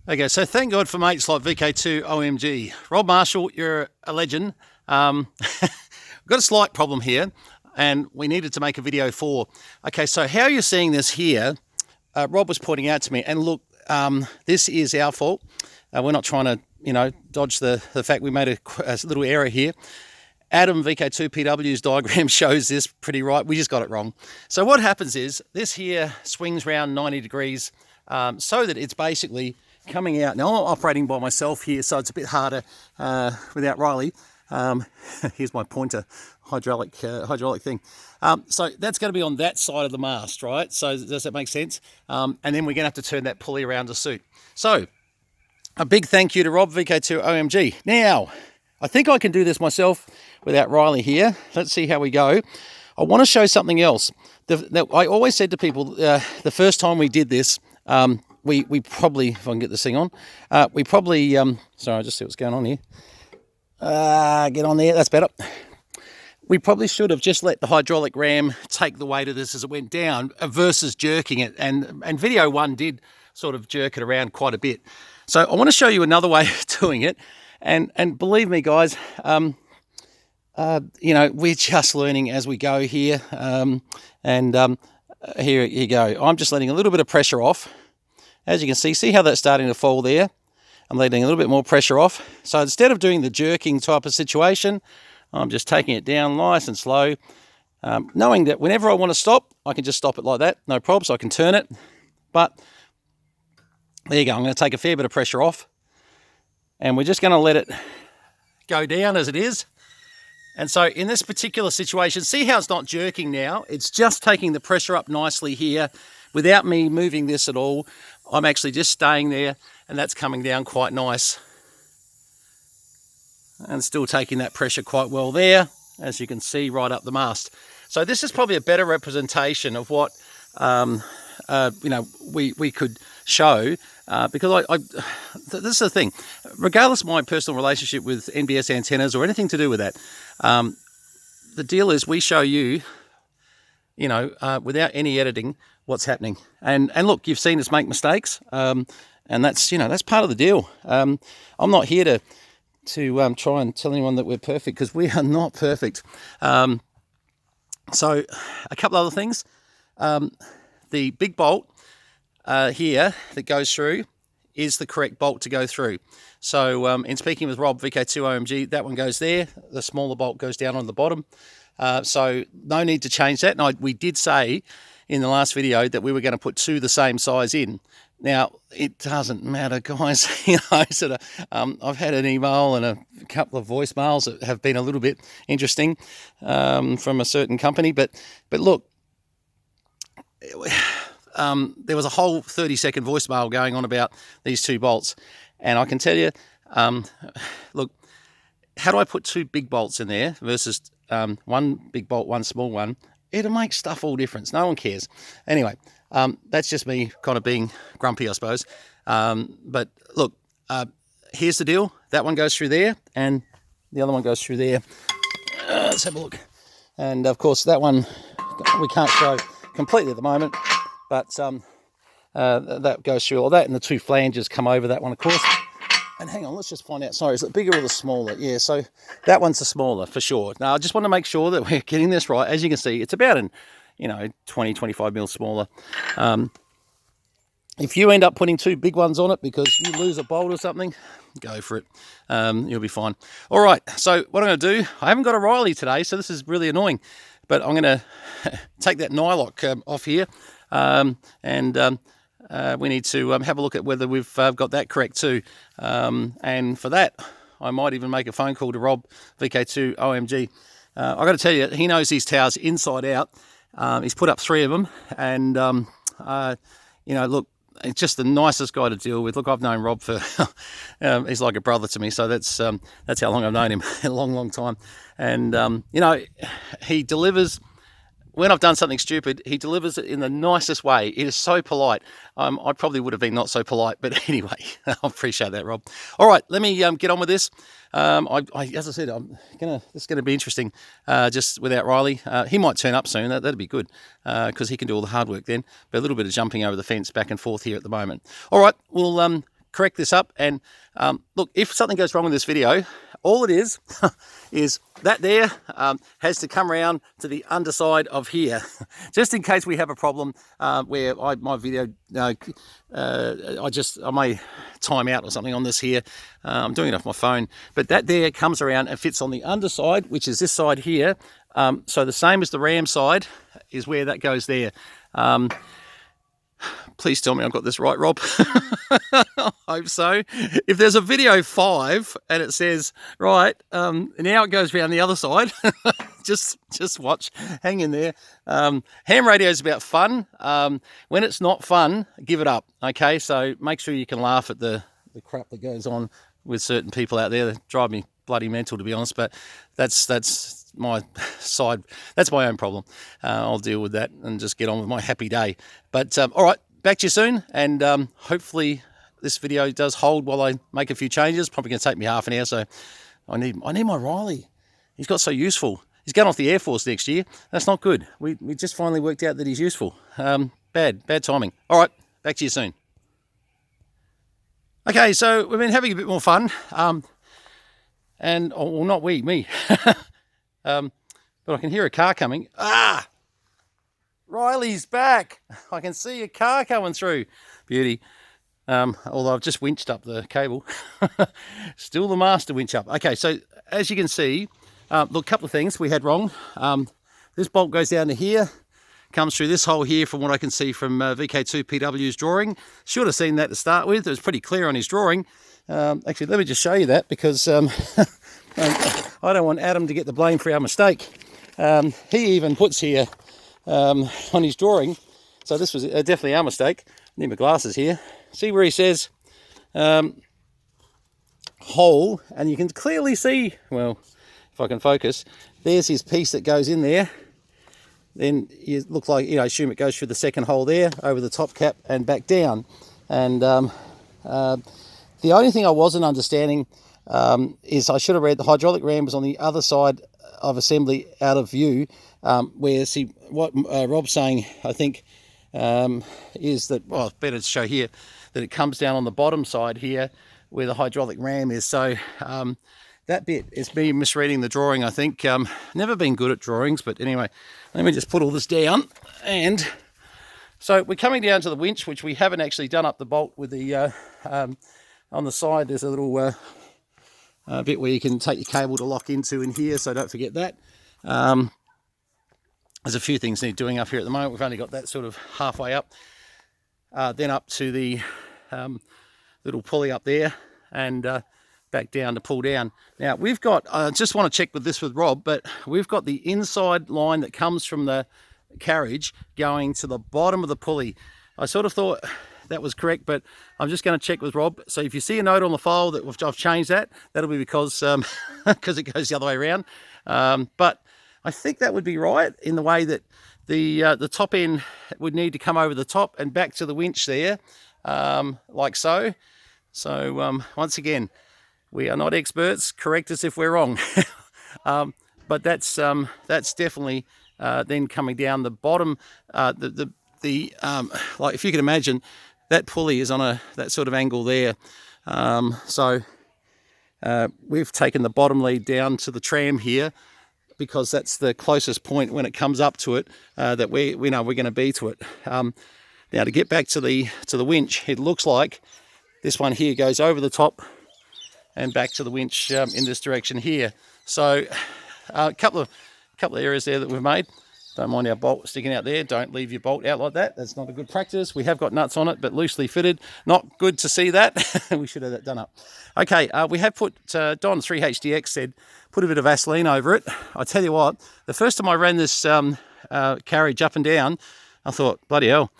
Okay, so thank God for mates like VK2OMG. Rob Marshall, you're a legend. We've got a slight problem here, and we needed to make a video for. Okay, so how you're seeing this here, Rob was pointing out to me, and look, this is our fault. We're not trying to, dodge the fact we made a little error here. Adam VK2PW's diagram shows this pretty right. We just got it wrong. So what happens is this here swings around 90 degrees so that it's basically coming out. Now I'm operating by myself here, so it's a bit harder without Riley. Here's my pointer hydraulic thing. So that's going to be on that side of the mast, right? So does that make sense? And then we're going to have to turn that pulley around to suit. So a big thank you to Rob VK2OMG. Now, I think I can do this myself without Riley here. Let's see how we go. I want to show something else. I always said to people, the first time we did this, we probably, if I can get this thing on, sorry, I'll just see what's going on here. Get on there, that's better. We probably should have just let the hydraulic ram take the weight of this as it went down versus jerking it. And video one did sort of jerk it around quite a bit. So I want to show you another way of doing it. And believe me, guys, we're just learning as we go here. Here you go. I'm just letting a little bit of pressure off. As you can see how that's starting to fall there. I'm letting a little bit more pressure off. So instead of doing the jerking type of situation, I'm just taking it down nice and slow, knowing that whenever I want to stop, I can just stop it like that. No problem, so I can turn it. But there you go. I'm going to take a fair bit of pressure off. And we're just going to let it go down as it is. And so in this particular situation, see how it's not jerking now? It's just taking the pressure up nicely here without me moving this at all. I'm actually just staying there, and that's coming down quite nice. And still taking that pressure quite well there, as you can see right up the mast. So this is probably a better representation of what we could show. Because this is the thing, regardless of my personal relationship with NBS antennas or anything to do with that, the deal is we show you, without any editing, what's happening. And look, you've seen us make mistakes, and that's part of the deal. I'm not here to try and tell anyone that we're perfect, because we are not perfect. So a couple other things. The big bolt here that goes through is the correct bolt to go through. So in speaking with Rob VK2OMG, that one goes there. The smaller bolt goes down on the bottom. So no need to change that. And we did say in the last video that we were going to put two the same size in. Now, it doesn't matter, guys. I've had an email and a couple of voicemails that have been a little bit interesting from a certain company. But look, there was a whole 30-second voicemail going on about these two bolts. And I can tell you, look, how do I put two big bolts in there versus one big bolt, one small one? It'll make stuff all different. No one cares. Anyway, that's just me kind of being grumpy, I suppose. But look, here's the deal. That one goes through there, and the other one goes through there. Let's have a look. And, of course, that one we can't show completely at the moment. But that goes through all that, and the two flanges come over that one, of course. And hang on, let's just find out. Sorry, is it bigger or the smaller? Yeah, so that one's the smaller for sure. Now, I just want to make sure that we're getting this right. As you can see, it's about 20, 25 mil smaller. If you end up putting two big ones on it because you lose a bolt or something, go for it. You'll be fine. All right, so what I'm going to do, I haven't got a Riley today, so this is really annoying. But I'm going to take that nylock off here. We need to have a look at whether we've got that correct too. And for that, I might even make a phone call to Rob VK2OMG. I've got to tell you, he knows these towers inside out. He's put up 3 of them, and look, he's just the nicest guy to deal with. Look, I've known Rob for he's like a brother to me, so that's how long I've known him, a long time. And he delivers. When I've done something stupid, he delivers it in the nicest way. It is so polite. I probably would have been not so polite, but anyway, I appreciate that, Rob. All right, let me get on with this. As I said, this is going to be interesting. Just without Riley, he might turn up soon. That'd be good because he can do all the hard work then. But a little bit of jumping over the fence back and forth here at the moment. All right, we'll correct this up. And look, if something goes wrong with this video, all it is is that there has to come around to the underside of here, just in case we have a problem where my video, I may time out or something on this here. I'm doing it off my phone, but that there comes around and fits on the underside, which is this side here. So the same as the ram side is where that goes there. Please tell me I've got this right, Rob. I hope so. If there's a video 5 and it says, right, now it goes around the other side, just watch, hang in there. Ham radio is about fun. When it's not fun, give it up, okay? So make sure you can laugh at the crap that goes on with certain people out there that drive me bloody mental, to be honest, but that's my side, that's my own problem. I'll deal with that and just get on with my happy day. But all right, back to you soon, and hopefully this video does hold while I make a few changes. Probably going to take me half an hour, so I need my Riley. He's got so useful. He's going off the Air Force next year. That's not good. We just finally worked out that he's useful. Bad timing. All right, back to you soon. Okay, so we've been having a bit more fun, and well, not me. But I can hear a car coming. Ah! Riley's back. I can see a car coming through. Beauty. Although I've just winched up the cable. Still the master winch up. Okay, so as you can see, look, a couple of things we had wrong. This bolt goes down to here, comes through this hole here from what I can see from VK2PW's drawing. Should have seen that to start with. It was pretty clear on his drawing. Actually, let me just show you that, because I don't want Adam to get the blame for our mistake. He even puts here on his drawing, so this was definitely our mistake. Need my glasses here. See where he says hole, and you can clearly see, well, if I can focus, there's his piece that goes in there. Then you look like, you know, assume it goes through the second hole there, over the top cap and back down. And the only thing I wasn't understanding is I should have read the hydraulic ram was on the other side of assembly out of view, where, see, what Rob's saying, I think, is that, well, better to show here, that it comes down on the bottom side here where the hydraulic ram is. So that bit is me misreading the drawing, I think. Never been good at drawings, but anyway, let me just put all this down. And so we're coming down to the winch, which we haven't actually done up the bolt with the, on the side, there's a little bit where you can take your cable to lock into in here, so don't forget that. There's a few things need doing up here at the moment. We've only got that sort of halfway up. Then up to the little pulley up there, and back down to pull down. Now we've got, I just want to check with this with Rob, but we've got the inside line that comes from the carriage going to the bottom of the pulley. I sort of thought that was correct, but I'm just going to check with Rob. So if you see a note on the file that I've changed that, that'll be because because it goes the other way around. But I think that would be right, in the way that the top end would need to come over the top and back to the winch there, like so. So once again, we are not experts. Correct us if we're wrong. But that's definitely then coming down the bottom. Like, if you can imagine, that pulley is on that sort of angle there. So we've taken the bottom lead down to the tram here, because that's the closest point when it comes up to it that we know we're going to be to it. Now to get back to the winch, it looks like this one here goes over the top and back to the winch in this direction here. So a couple of areas there that we've made. Don't mind our bolt sticking out there. Don't leave your bolt out like that. That's not a good practice. We have got nuts on it, but loosely fitted. Not good to see that. We should have that done up. Okay, we have put, Don 3HDX said, put a bit of Vaseline over it. I tell you what, the first time I ran this carriage up and down, I thought, bloody hell.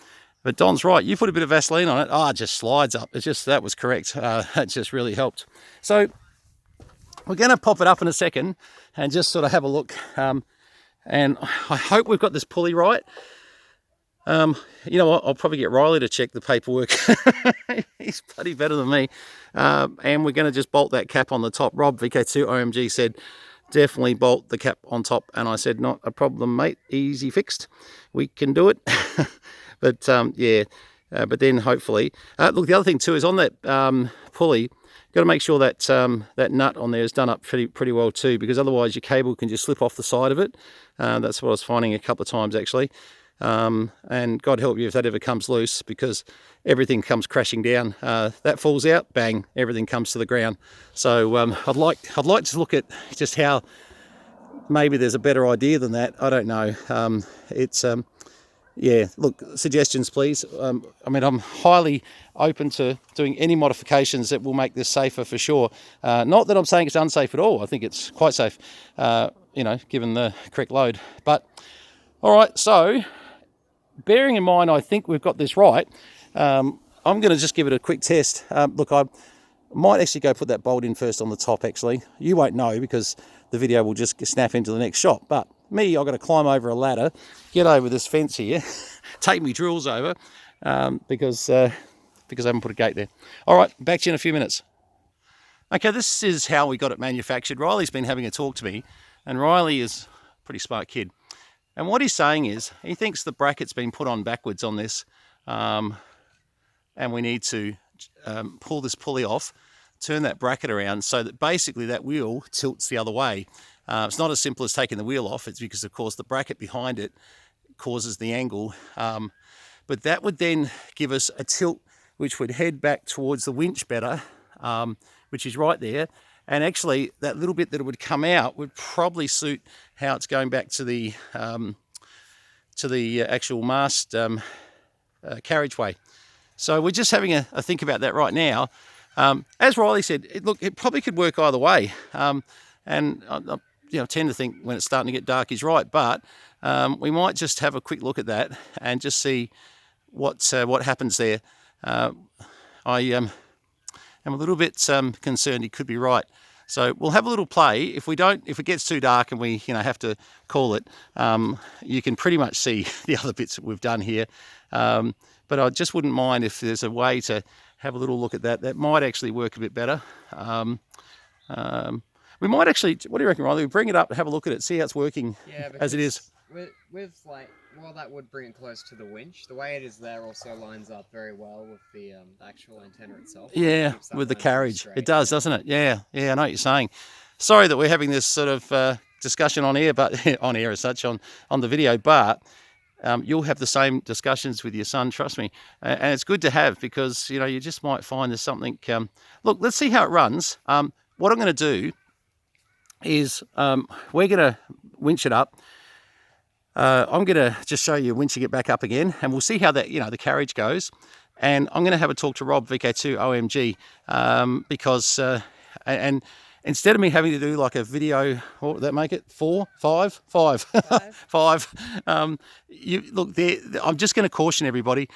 But Don's right, you put a bit of Vaseline on it, it just slides up. It's just, that was correct. That just really helped. So we're going to pop it up in a second and just sort of have a look. And I hope we've got this pulley right. You know what, I'll probably get Riley to check the paperwork. He's bloody better than me. And we're going to just bolt that cap on the top. Rob VK2OMG said, definitely bolt the cap on top. And I said, not a problem, mate. Easy fixed. We can do it. But yeah, but then hopefully, look, the other thing too is on that pulley, got to make sure that that nut on there is done up pretty well too, because otherwise your cable can just slip off the side of it. That's what I was finding a couple of times actually. And God help you if that ever comes loose, because everything comes crashing down. That falls out, bang, everything comes to the ground. So I'd like to look at just how maybe there's a better idea than that. I don't know. Yeah, look, suggestions please. I mean, I'm highly open to doing any modifications that will make this safer for sure. Not that I'm saying it's unsafe at all. I think it's quite safe, you know, given the correct load. But all right, so bearing in mind, I think we've got this right. I'm going to just give it a quick test. Look, I might actually go put that bolt in first on the top actually. You won't know because the video will just snap into the next shot. But me, I've got to climb over a ladder, get over this fence here, take me drills over because I haven't put a gate there. All right, back to you in a few minutes. Okay, this is how we got it manufactured. Riley's been having a talk to me, and Riley is a pretty smart kid. And what he's saying is, he thinks the bracket's been put on backwards on this, and we need to pull this pulley off, turn that bracket around so that basically that wheel tilts the other way. It's not as simple as taking the wheel off. It's because, of course, the bracket behind it causes the angle. But that would then give us a tilt which would head back towards the winch better, which is right there. And actually, that little bit that it would come out would probably suit how it's going back to the actual mast carriageway. So we're just having a think about that right now. As Riley said, look, it probably could work either way. And I tend to think when it's starting to get dark is right, but we might just have a quick look at that and just see what happens there. I am a little bit concerned he could be right. So we'll have a little play. If it gets too dark and we have to call it, you can pretty much see the other bits that we've done here. But I just wouldn't mind if there's a way to have a little look at that. That might actually work a bit better. We might actually, what do you reckon, Riley? We bring it up, have a look at it, see how it's working as it is. With like, well, that would bring it close to the winch. The way it is there also lines up very well with the actual antenna itself. Yeah, with the carriage. It does, doesn't it? Yeah, I know what you're saying. Sorry that we're having this sort of discussion on air, but on air as such, on the video, but you'll have the same discussions with your son, trust me. And it's good to have because, you just might find there's something. Look, let's see how it runs. What I'm going to do is we're going to winch it up. I'm going to just show you winching it back up again, and we'll see how that, the carriage goes. And I'm going to have a talk to Rob VK2OMG because, and instead of me having to do like a video, what would that make it? 4, 5, 5, 5. Look, I'm just going to caution everybody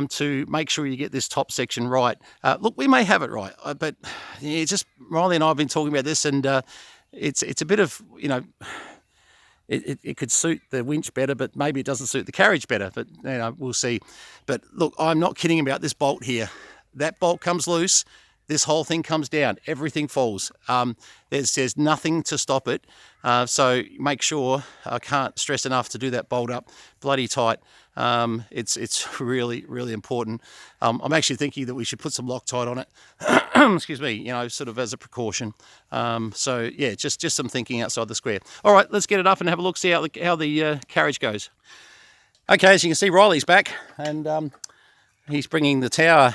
to make sure you get this top section right. Look, we may have it right, but just Riley and I have been talking about this, and it's a bit of, it could suit the winch better, but maybe it doesn't suit the carriage better, but we'll see. But look, I'm not kidding about this bolt here. That bolt comes loose, this whole thing comes down, everything falls. There's nothing to stop it. So make sure, I can't stress enough to do that bolt up bloody tight. It's really, really important. I'm actually thinking that we should put some Loctite on it, excuse me, sort of as a precaution. So yeah, just some thinking outside the square. All right, let's get it up and have a look, see how the carriage goes. Okay, as you can see, Riley's back, and he's bringing the tower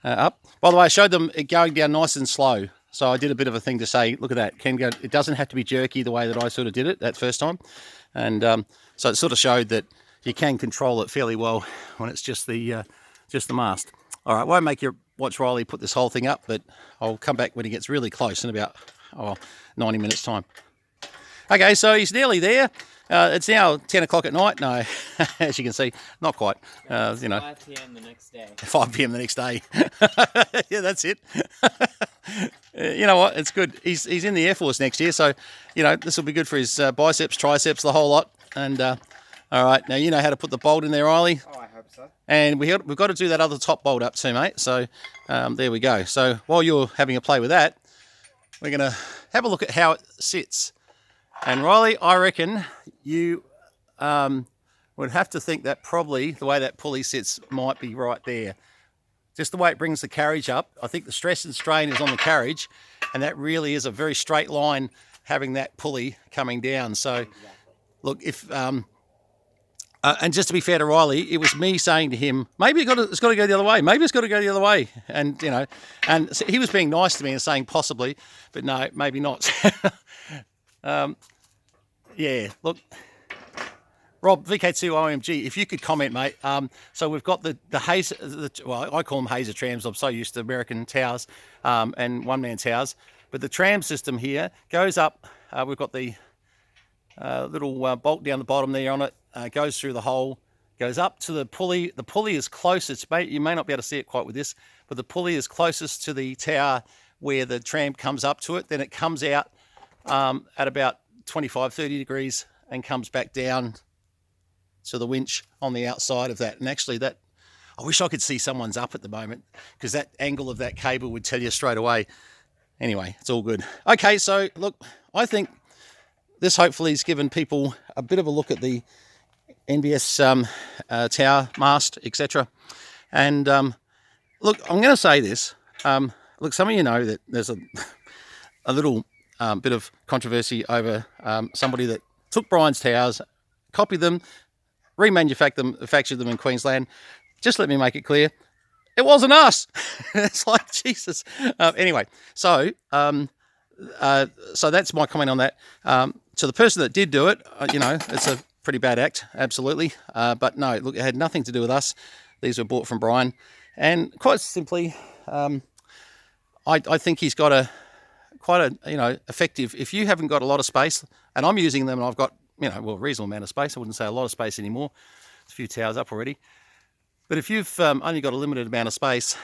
up. By the way, I showed them it going down nice and slow. So I did a bit of a thing to say, look at that, it doesn't have to be jerky the way that I sort of did it that first time. And so it sort of showed that you can control it fairly well when it's just the mast. All right, won't make you watch Riley put this whole thing up, but I'll come back when he gets really close in about 90 minutes time. Okay, so he's nearly there. It's now 10 o'clock at night. No, as you can see, not quite. 5 p.m. the next day. 5 p.m. the next day. Yeah, that's it. You know what? It's good. He's in the Air Force next year, so this will be good for his biceps, triceps, the whole lot. And all right, now you know how to put the bolt in there, Riley. Oh, I hope so. And we've got to do that other top bolt up too, mate. So there we go. So while you're having a play with that, we're going to have a look at how it sits. And Riley, I reckon you want would have to think that probably the way that pulley sits might be right there. Just the way it brings the carriage up. I think the stress and strain is on the carriage, and that really is a very straight line having that pulley coming down. So look, if and just to be fair to Riley, it was me saying to him, maybe it's got to go the other way. Maybe it's got to go the other way. And, you know, and he was being nice to me and saying possibly, but no, maybe not. Yeah, look, Rob VK2OMG, if you could comment, mate. So we've got the hazer, well, I call them hazer trams. I'm so used to American towers and one-man towers. But the tram system here goes up. We've got the little bolt down the bottom there on it, goes through the hole, goes up to the pulley. The pulley is closest, you may not be able to see it quite with this, but the pulley is closest to the tower where the tram comes up to it. Then it comes out at about 25, 30 degrees and comes back down to the winch on the outside of that. And actually that, I wish I could see someone's up at the moment, because that angle of that cable would tell you straight away. Anyway, it's all good. Okay, so look, I think this hopefully has given people a bit of a look at the NBS tower, mast, etc. And look, I'm going to say this. Look, some of you know that there's a little bit of controversy over somebody that took Brian's towers, copied them, remanufactured them in Queensland. Just let me make it clear, it wasn't us. It's like, Jesus. Anyway, so that's my comment on that. To the person that did do it, you know, it's a pretty bad act, absolutely. But no, look, it had nothing to do with us. These were bought from Brian. And quite simply, I think he's got quite a, you know, effective, if you haven't got a lot of space, and I'm using them and I've got, you know, well, a reasonable amount of space. I wouldn't say a lot of space anymore. There's a few towers up already. But if you've only got a limited amount of space,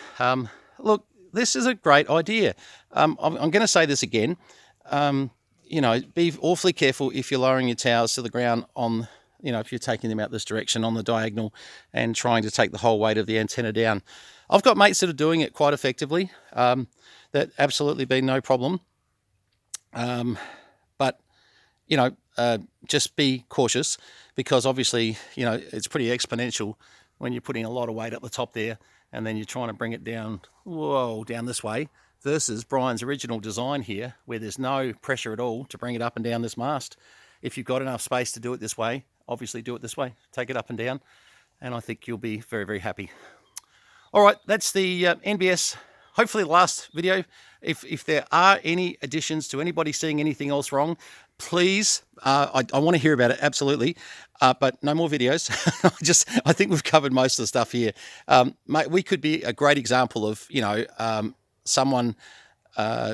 look, this is a great idea. I'm going to say this again. You know, be awfully careful if you're lowering your towers to the ground on, you know, if you're taking them out this direction on the diagonal and trying to take the whole weight of the antenna down. I've got mates that are doing it quite effectively. That absolutely been no problem. But, you know, just be cautious, because obviously, you know, it's pretty exponential when you're putting a lot of weight up the top there and then you're trying to bring it down, whoa, down this way, versus Brian's original design here, where there's no pressure at all to bring it up and down this mast. If you've got enough space to do it this way, obviously do it this way, take it up and down, and I think you'll be very, very happy. All right, that's the NBS, hopefully the last video. If there are any additions to anybody seeing anything else wrong, please, I want to hear about it, absolutely. But no more videos. I think we've covered most of the stuff here. Mate, we could be a great example of, you know, someone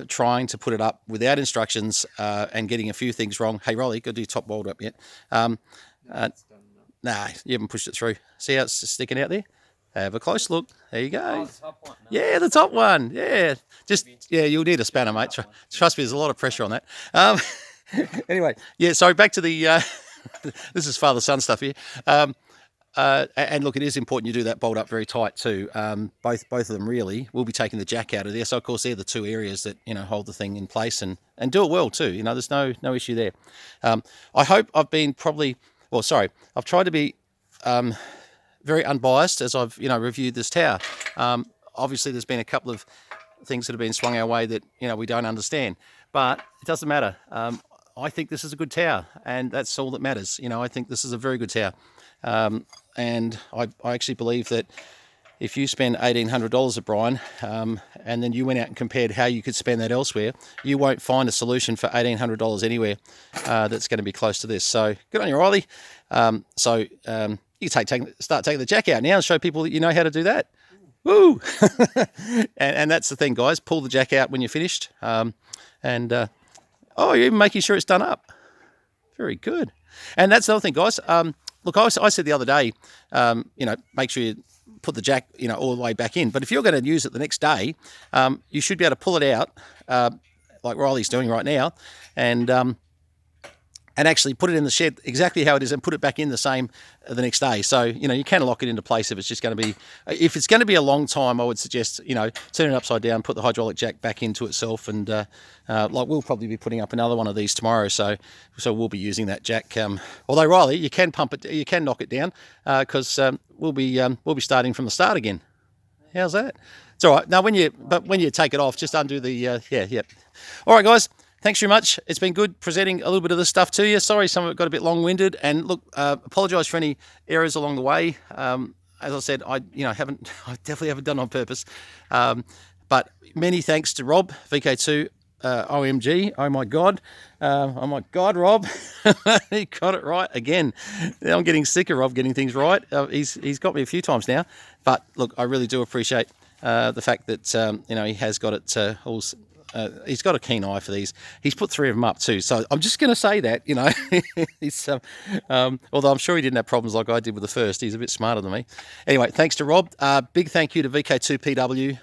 trying to put it up without instructions and getting a few things wrong. Hey, Rolly, got to do top bolt up yet? Nah, you haven't pushed it through. See how it's sticking out there? Have a close look. There you go. Oh, the top one. No. Yeah, the top one. Yeah. Just, yeah, you'll need a spanner, mate. Trust me, there's a lot of pressure on that. Anyway, yeah, so back to the, this is father-son stuff here. And look, it is important you do that bolt up very tight too. Both of them really. We'll be taking the jack out of there. So, of course, they're the two areas that, you know, hold the thing in place and do it well too. You know, there's no issue there. I hope I've been I've tried to be very unbiased as I've, you know, reviewed this tower. Obviously, there's been a couple of things that have been swung our way that, you know, we don't understand. But it doesn't matter. I think this is a good tower, and that's all that matters. You know, I think this is a very good tower. And I actually believe that if you spend $1,800 at Brian, and then you went out and compared how you could spend that elsewhere, you won't find a solution for $1,800 anywhere that's going to be close to this. So good on you, Riley. You can start taking the jack out now and show people that you know how to do that. Woo! and that's the thing, guys. Pull the jack out when you're finished. Oh, you're even making sure it's done up. Very good. And that's the other thing, guys. Look, I said the other day, you know, make sure you put the jack, you know, all the way back in. But if you're going to use it the next day, you should be able to pull it out, like Riley's doing right now, and and actually put it in the shed exactly how it is and put it back in the same the next day. So, you know, you can lock it into place if it's just going to be, if it's going to be a long time, I would suggest, you know, turn it upside down, put the hydraulic jack back into itself, and like we'll probably be putting up another one of these tomorrow. So we'll be using that jack. Although Riley, you can pump it, you can knock it down because we'll be starting from the start again. How's that? It's all right. Now, when you take it off, just undo the, yeah. All right, guys. Thanks very much. It's been good presenting a little bit of this stuff to you. Sorry some of it got a bit long-winded, and look, apologise for any errors along the way. As I said, I definitely haven't done it on purpose. But many thanks to Rob VK2OMG. Oh my God, Rob, he got it right again. Now I'm getting sick of Rob getting things right. He's got me a few times now. But look, I really do appreciate the fact that he has got it all. He's got a keen eye for these. He's put 3 of them up too. So I'm just going to say that, you know, he's, although I'm sure he didn't have problems like I did with the first. He's a bit smarter than me. Anyway, thanks to Rob. Big thank you to VK2PW.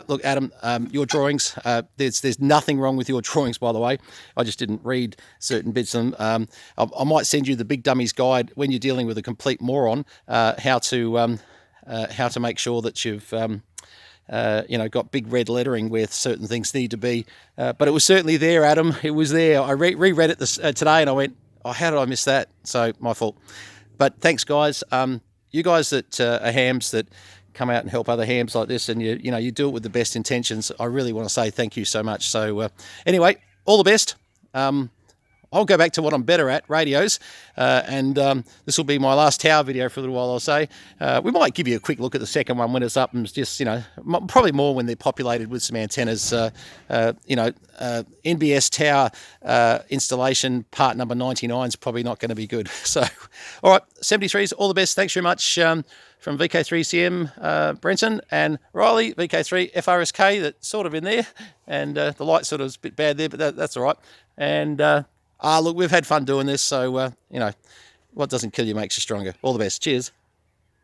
Look, Adam, your drawings, there's nothing wrong with your drawings, by the way. I just didn't read certain bits of them. I might send you the Big Dummies Guide when you're dealing with a complete moron, how to make sure that you've... got big red lettering where certain things need to be. But it was certainly there, Adam. It was there. I reread it today and I went, oh, how did I miss that? So my fault. But thanks, guys. You guys that are hams that come out and help other hams like this, and you do it with the best intentions. I really want to say thank you so much. So anyway, all the best. I'll go back to what I'm better at, radios, and this will be my last tower video for a little while, I'll say. We might give you a quick look at the second one when it's up, and just, probably more when they're populated with some antennas. NBS tower installation part number 99 is probably not going to be good. So, all right, 73s, all the best. Thanks very much from VK3CM, Brenton, and Riley, VK3FRSK, that's sort of in there, and the light sort of is a bit bad there, but that's all right. And... look, we've had fun doing this, so, what doesn't kill you makes you stronger. All the best. Cheers.